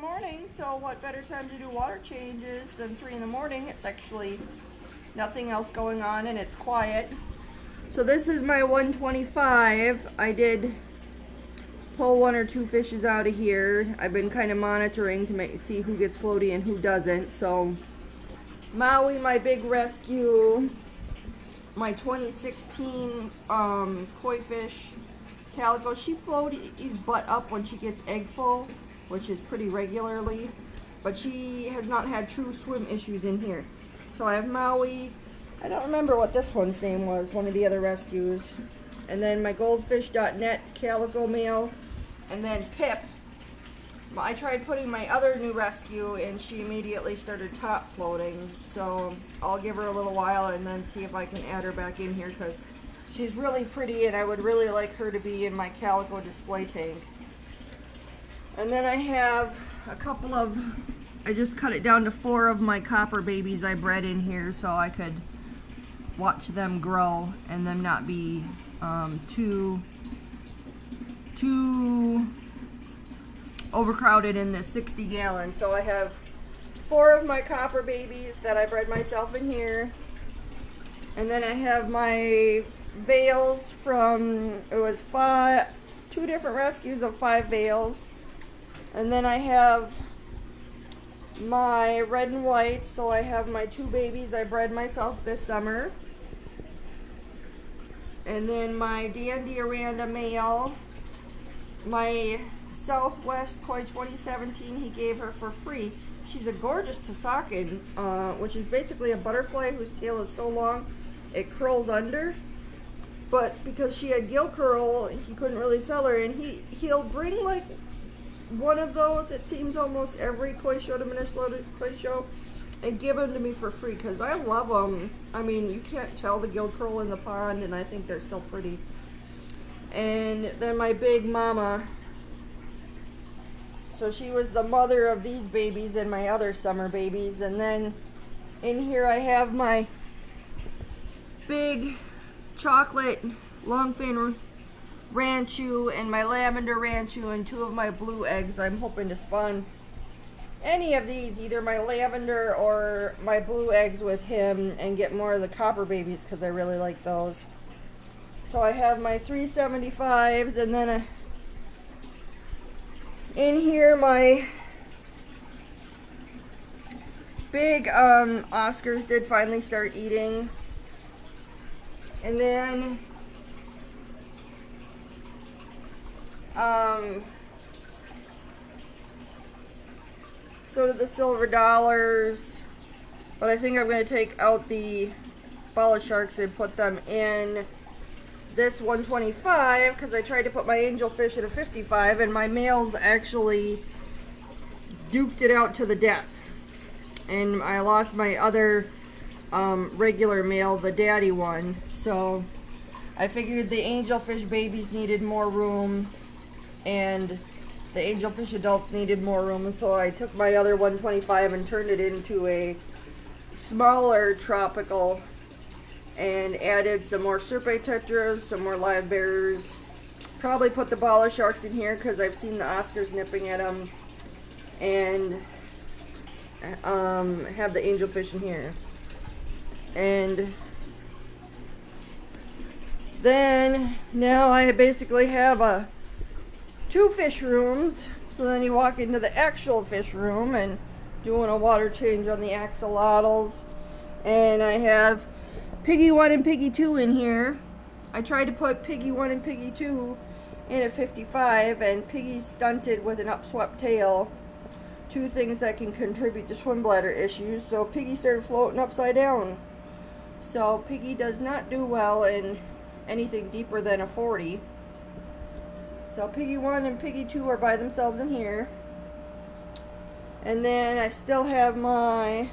morning, so what better time to do water changes than 3 in the morning? It's actually nothing else going on and it's quiet. So this is my 125. I did pull 1 or 2 fishes out of here. I've been kind of monitoring to see who gets floaty and who doesn't. So Maui, my big rescue, my 2016 koi fish, Calico, she floaties butt up when she gets egg full, which is pretty regularly, but she has not had true swim issues in here. So I have Maui, I don't remember what this one's name was, one of the other rescues, and then my goldfish.net Calico male, and then Pip. I tried putting my other new rescue and she immediately started top floating, so I'll give her a little while and then see if I can add her back in here because she's really pretty and I would really like her to be in my Calico display tank. And then I have a couple of, I just cut it down to 4 of my copper babies I bred in here so I could watch them grow and them not be too overcrowded in this 60 gallon. So I have 4 of my copper babies that I bred myself in here. And then I have my veils from, it was 2 different rescues of 5 veils. And then I have my red and white, so I have my 2 babies I bred myself this summer. And then my Dandy Aranda male, my Southwest Koi 2017, he gave her for free. She's a gorgeous Tasakan, which is basically a butterfly whose tail is so long it curls under. But because she had gill curl, he couldn't really sell her, and he'll bring like one of those, it seems almost every koi show to Minnesota koi show, and give them to me for free because I love them. I mean, you can't tell the gill curl in the pond, and I think they're still pretty. And then my big mama, so she was the mother of these babies and my other summer babies. And then in here I have my big chocolate longfin Ranchu and my lavender Ranchu and 2 of my blue eggs. I'm hoping to spawn any of these, either my lavender or my blue eggs with him, and get more of the copper babies because I really like those. So I have my 375s, and then in here my big Oscars did finally start eating. And then so did the silver dollars, but I think I'm going to take out the bala sharks and put them in this 125 because I tried to put my angelfish at a 55 and my males actually duked it out to the death, and I lost my other regular male, the daddy one. So I figured the angelfish babies needed more room and the angelfish adults needed more room, so I took my other 125 and turned it into a smaller tropical and added some more Serpae tetras, some more live bears. Probably put the bala sharks in here because I've seen the Oscars nipping at them, and have the angelfish in here. And then now I basically have 2 fish rooms. So then you walk into the actual fish room and doing a water change on the axolotls. And I have Piggy 1 and Piggy 2 in here. I tried to put Piggy 1 and Piggy 2 in at 55, and Piggy's stunted with an upswept tail. 2 things that can contribute to swim bladder issues. So Piggy started floating upside down. So Piggy does not do well in anything deeper than a 40. So Piggy 1 and Piggy 2 are by themselves in here. And then I still have my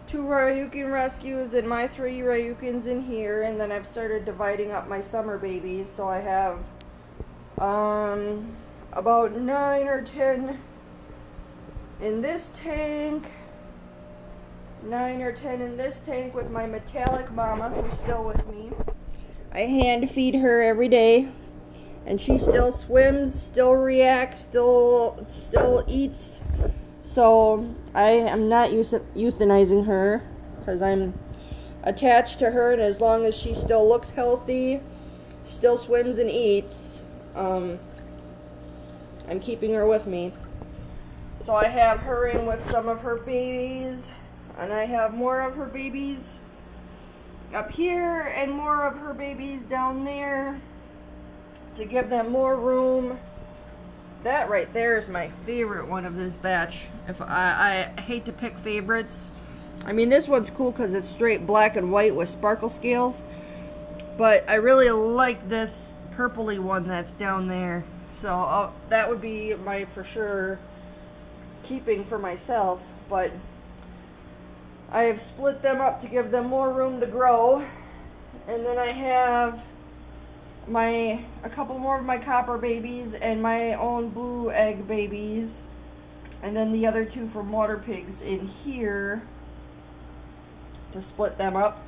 2 Ryukin rescues and my 3 Ryukins in here. And then I've started dividing up my summer babies. So I have about 9 or 10 in this tank. 9 or 10 in this tank with my metallic mama, who's still with me. I hand feed her every day. and she still swims, still reacts, still eats. So I am not euthanizing her because I'm attached to her, and as long as she still looks healthy, still swims and eats, I'm keeping her with me. So I have her in with some of her babies, and I have more of her babies up here and more of her babies down there to give them more room. That right there is my favorite one of this batch. If I hate to pick favorites. I mean, this one's cool because it's straight black and white with sparkle scales, but I really like this purpley one that's down there. So that would be my for sure keeping for myself, but I have split them up to give them more room to grow. And then I have a couple more of my copper babies and my own blue egg babies, and then the other two from water pigs in here to split them up.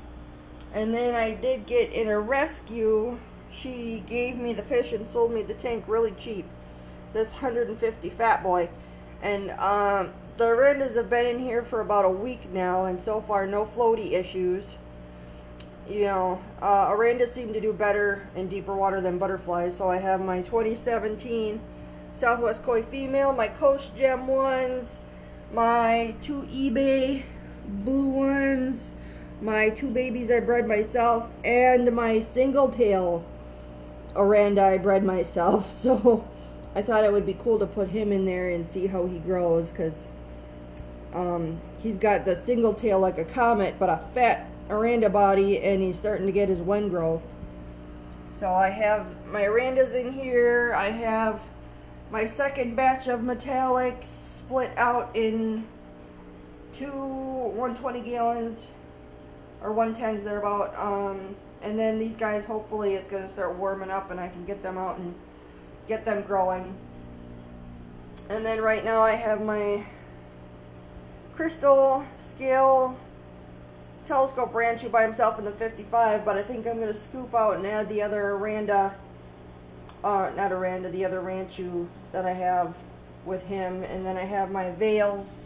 And then I did get in a rescue. She gave me the fish and sold me the tank really cheap, this 150 fat boy. And the Arandas have been in here for about a week now, and so far no floaty issues. You know, Arandas seem to do better in deeper water than butterflies. So I have my 2017 Southwest Koi female, my Coast Gem ones, my 2 eBay blue ones, my 2 babies I bred myself, and my single tail Aranda I bred myself. So I thought it would be cool to put him in there and see how he grows, because he's got the single tail like a comet, but a fat Aranda body, and he's starting to get his wen growth. So I have my Arandas in here. I have my second batch of metallics split out in 2 120 gallons or 110s thereabout. And then these guys, hopefully it's going to start warming up and I can get them out and get them growing. And then right now I have my crystal scale telescope Ranchu by himself in the 55, but I think I'm going to scoop out and add the other Aranda, not Aranda, the other Ranchu that I have with him. And then I have my veils,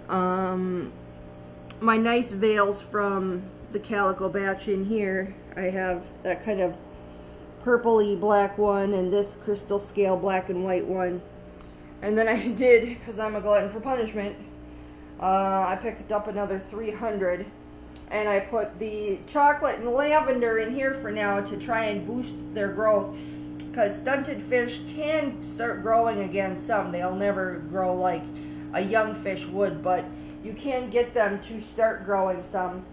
my nice veils from the Calico batch in here. I have that kind of purpley black one and this crystal scale black and white one. And then I did, because I'm a glutton for punishment, I picked up another 300, and I put the chocolate and lavender in here for now to try and boost their growth, because stunted fish can start growing again some. They'll never grow like a young fish would, but you can get them to start growing some.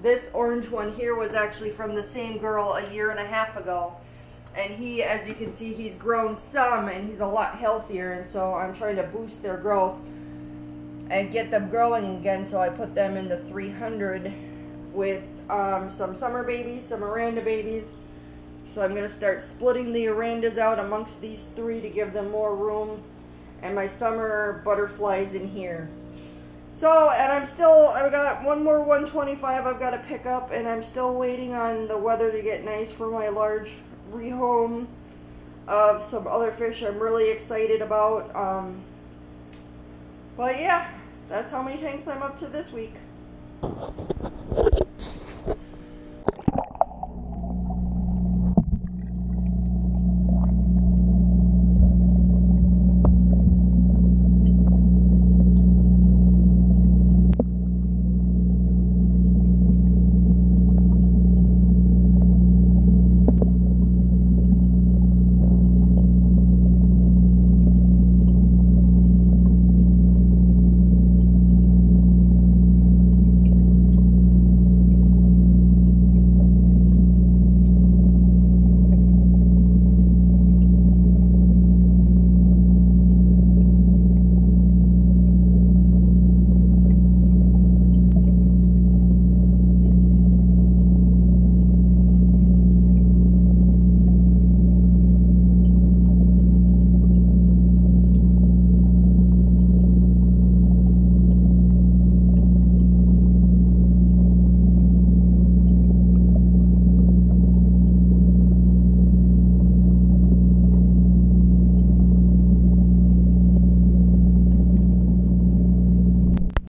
This orange one here was actually from the same girl 1.5 years ago, and he, as you can see, he's grown some and he's a lot healthier, and so I'm trying to boost their growth and get them growing again. So I put them in the 300 with some summer babies, some Aranda babies. So I'm going to start splitting the Arandas out amongst these 3 to give them more room, and my summer butterflies in here. So, and I've got one more 125 I've got to pick up, and I'm still waiting on the weather to get nice for my large rehome of some other fish I'm really excited about. But yeah, that's how many tanks I'm up to this week.